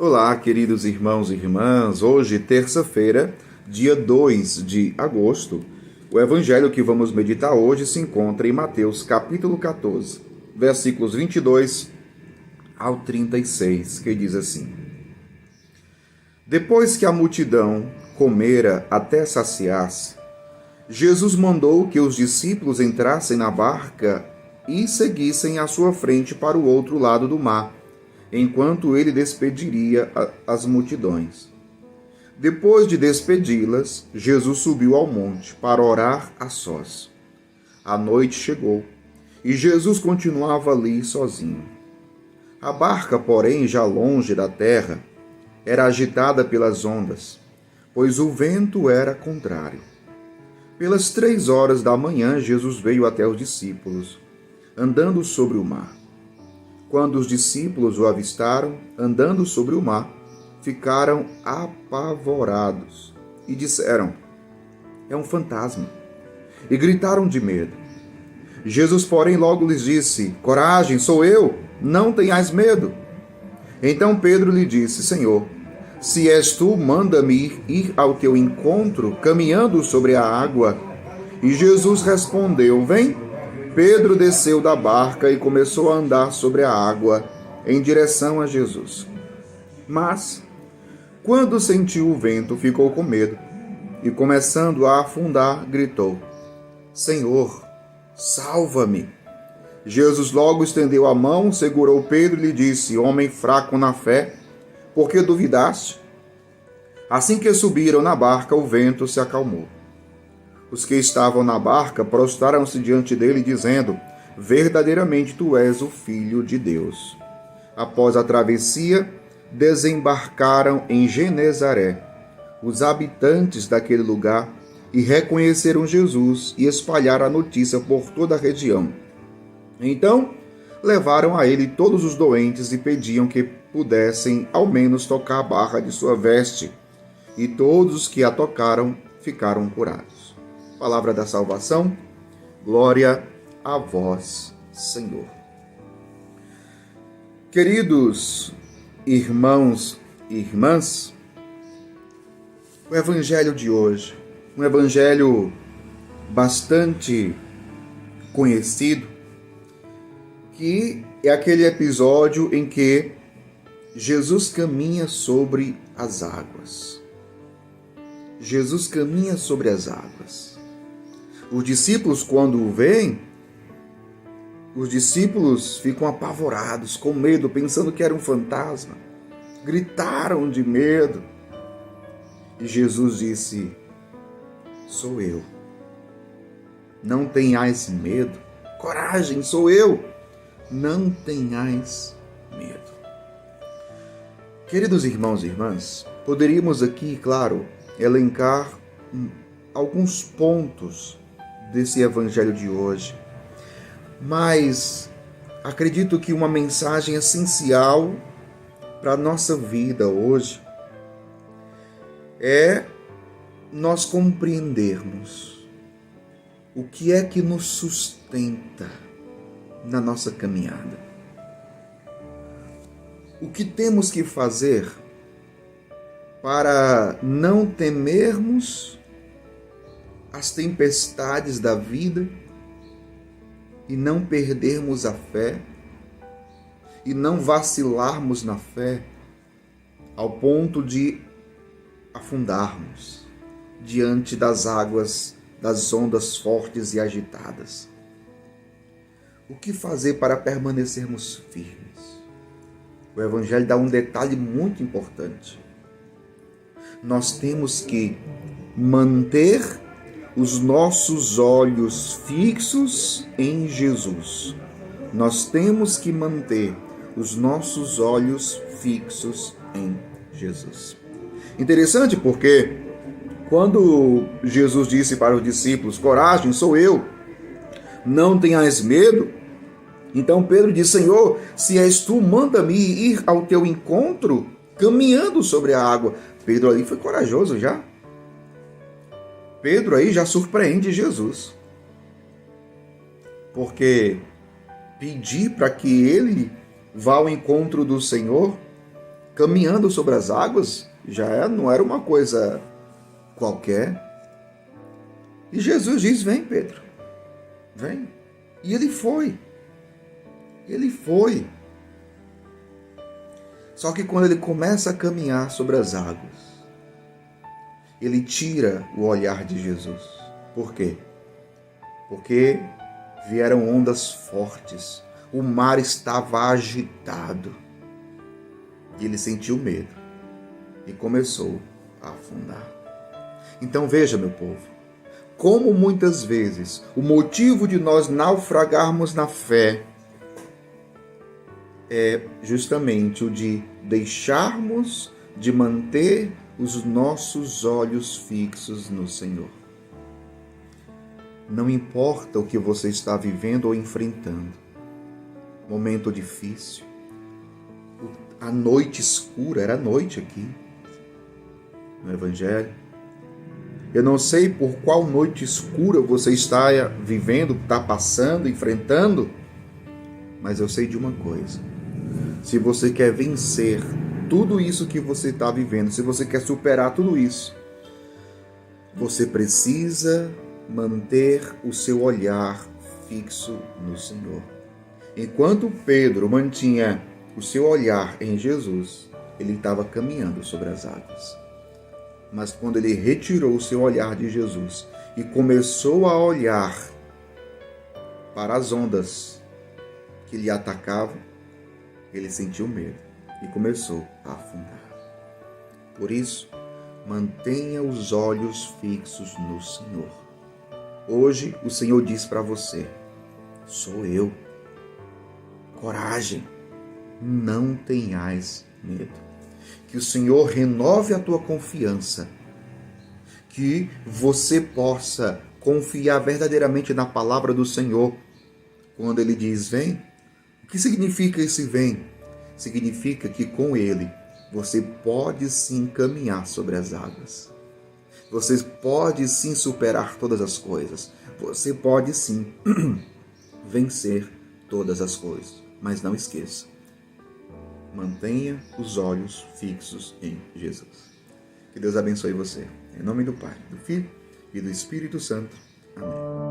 Olá, queridos irmãos e irmãs. Hoje, terça-feira, dia 2 de agosto. O evangelho que vamos meditar hoje se encontra em Mateus capítulo 14, versículos 22 ao 36, que diz assim: Depois que a multidão comera até saciar-se, Jesus mandou que os discípulos entrassem na barca e seguissem à sua frente para o outro lado do mar, enquanto ele despediria as multidões. Depois de despedi-las, Jesus subiu ao monte para orar a sós. A noite chegou e Jesus continuava ali sozinho. A barca, porém, já longe da terra, era agitada pelas ondas, pois o vento era contrário. Pelas 3 horas da manhã, Jesus veio até os discípulos, andando sobre o mar. Quando os discípulos o avistaram, andando sobre o mar, ficaram apavorados e disseram: É um fantasma! E gritaram de medo. Jesus, porém, logo lhes disse: Coragem, sou eu, não tenhais medo. Então Pedro lhe disse: Senhor, se és tu, manda-me ir ao teu encontro, caminhando sobre a água. E Jesus respondeu: Vem. Pedro desceu da barca e começou a andar sobre a água em direção a Jesus. Mas, quando sentiu o vento, ficou com medo e, começando a afundar, gritou: Senhor, salva-me! Jesus logo estendeu a mão, segurou Pedro e lhe disse: Homem fraco na fé, por que duvidaste? Assim que subiram na barca, o vento se acalmou. Os que estavam na barca prostraram-se diante dele, dizendo: Verdadeiramente tu és o Filho de Deus. Após a travessia, desembarcaram em Genezaré. Os habitantes daquele lugar e reconheceram Jesus e espalharam a notícia por toda a região. Então, levaram a ele todos os doentes e pediam que pudessem ao menos tocar a barra de sua veste. E todos os que a tocaram ficaram curados. Palavra da salvação, glória a vós, Senhor. Queridos irmãos e irmãs, o evangelho de hoje, um evangelho bastante conhecido, que é aquele episódio em que Jesus caminha sobre as águas. Jesus caminha sobre as águas. Os discípulos, quando o veem, os discípulos ficam apavorados, com medo, pensando que era um fantasma. Gritaram de medo. E Jesus disse: Sou eu. Não tenhais medo. Coragem, sou eu. Não tenhais medo. Queridos irmãos e irmãs, poderíamos aqui, claro, elencar alguns pontos desse evangelho de hoje, mas acredito que uma mensagem essencial para a nossa vida hoje é nós compreendermos o que é que nos sustenta na nossa caminhada. O que temos que fazer para não temermos as tempestades da vida e não perdermos a fé e não vacilarmos na fé ao ponto de afundarmos diante das águas, das ondas fortes e agitadas. O que fazer para permanecermos firmes? O Evangelho dá um detalhe muito importante. Nós temos que manter os nossos olhos fixos em Jesus. Nós temos que manter os nossos olhos fixos em Jesus. Interessante porque quando Jesus disse para os discípulos: Coragem, sou eu, não tenhais medo. Então Pedro disse: Senhor, se és tu, manda-me ir ao teu encontro, caminhando sobre a água. Pedro ali foi corajoso já. Pedro aí já surpreende Jesus. Porque pedir para que ele vá ao encontro do Senhor, caminhando sobre as águas, não era uma coisa qualquer. E Jesus diz: vem, Pedro, vem. E ele foi. Ele foi. Só que quando ele começa a caminhar sobre as águas, ele tira o olhar de Jesus. Por quê? Porque vieram ondas fortes, o mar estava agitado. E ele sentiu medo e começou a afundar. Então veja, meu povo, como muitas vezes o motivo de nós naufragarmos na fé é justamente o de deixarmos de manter os nossos olhos fixos no Senhor. Não importa o que você está vivendo ou enfrentando, momento difícil, a noite escura, era noite aqui no Evangelho. Eu não sei por qual noite escura você está vivendo, está passando, enfrentando, mas eu sei de uma coisa. Se você quer vencer tudo isso que você está vivendo, se você quer superar tudo isso, você precisa manter o seu olhar fixo no Senhor. Enquanto Pedro mantinha o seu olhar em Jesus, ele estava caminhando sobre as águas. Mas quando ele retirou o seu olhar de Jesus e começou a olhar para as ondas que lhe atacavam, ele sentiu medo e começou a afundar. Por isso, mantenha os olhos fixos no Senhor. Hoje o Senhor diz para você: sou eu. Coragem, não tenhais medo. Que o Senhor renove a tua confiança, que você possa confiar verdadeiramente na palavra do Senhor. Quando Ele diz vem, o que significa esse vem? Significa que com Ele você pode sim caminhar sobre as águas. Você pode sim superar todas as coisas. Você pode sim vencer todas as coisas. Mas não esqueça, mantenha os olhos fixos em Jesus. Que Deus abençoe você. Em nome do Pai, do Filho e do Espírito Santo. Amém.